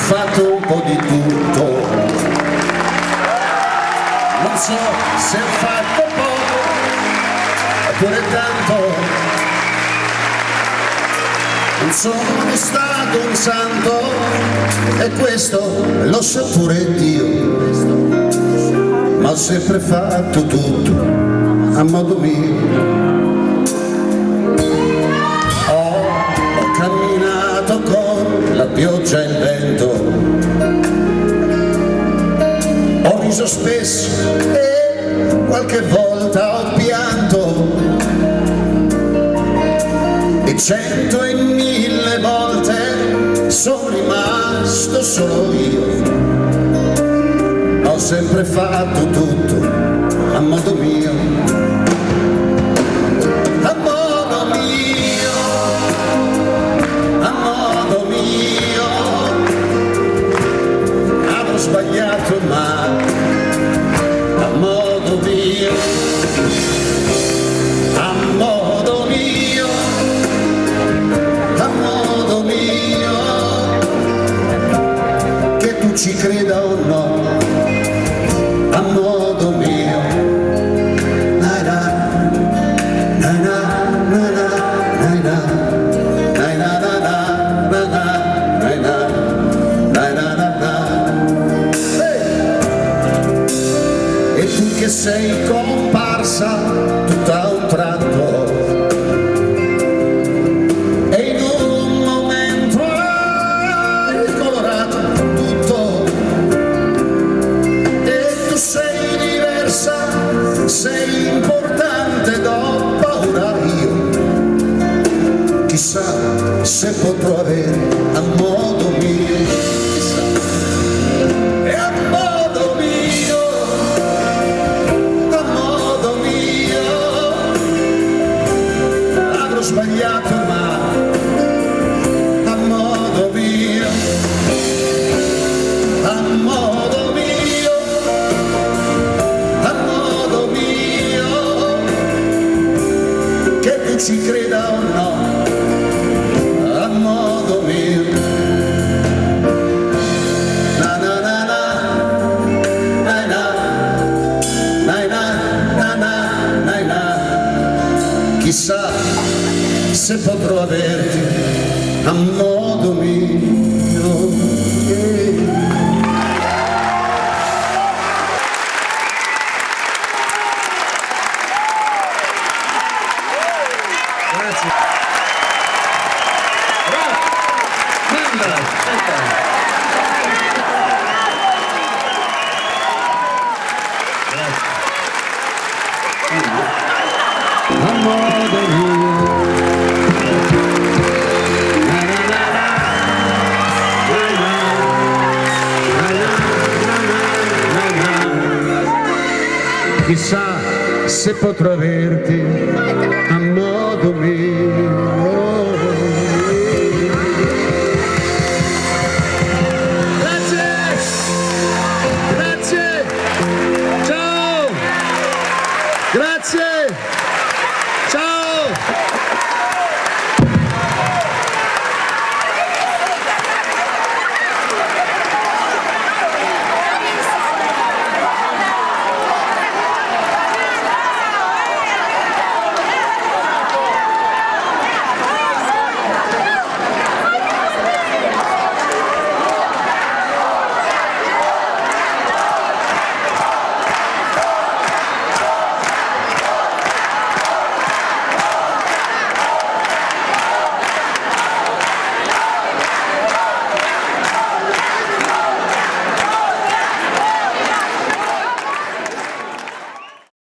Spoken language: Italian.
fatto un po' di tutto, non so se ho fatto poco oppure tanto, non sono stato un santo e questo lo sa pure Dio, ma ho sempre fatto tutto a modo mio. Ho camminato con la pioggia e il vento, ho riso spesso e qualche volta ho pianto, e 100 e 1000 volte sono rimasto solo io. Ho sempre fatto tutto a modo mio, a modo mio, a modo mio. Avrò sbagliato ma a modo mio, a modo mio, a modo mio. Che tu ci creda o no, a modo mio. Na na na na na na na na na na na na na na. E tu che sei comparsa tutto a un tratto e in un momento hai colorato tutto, sei diversa, sei importante, do paura io. Chissà se potrò avere a modo mio, chissà, e a modo mio, a modo mio. Avrò sbagliato ma a modo mio, a modo mio, che tu ci creda o no, a modo mio. Na na na na, na na, na na na na na na. Chissà se potrò averti a modo mio. Grazie. Bravo. A modo mio. Na na na na. Chissà se potrò averti a modo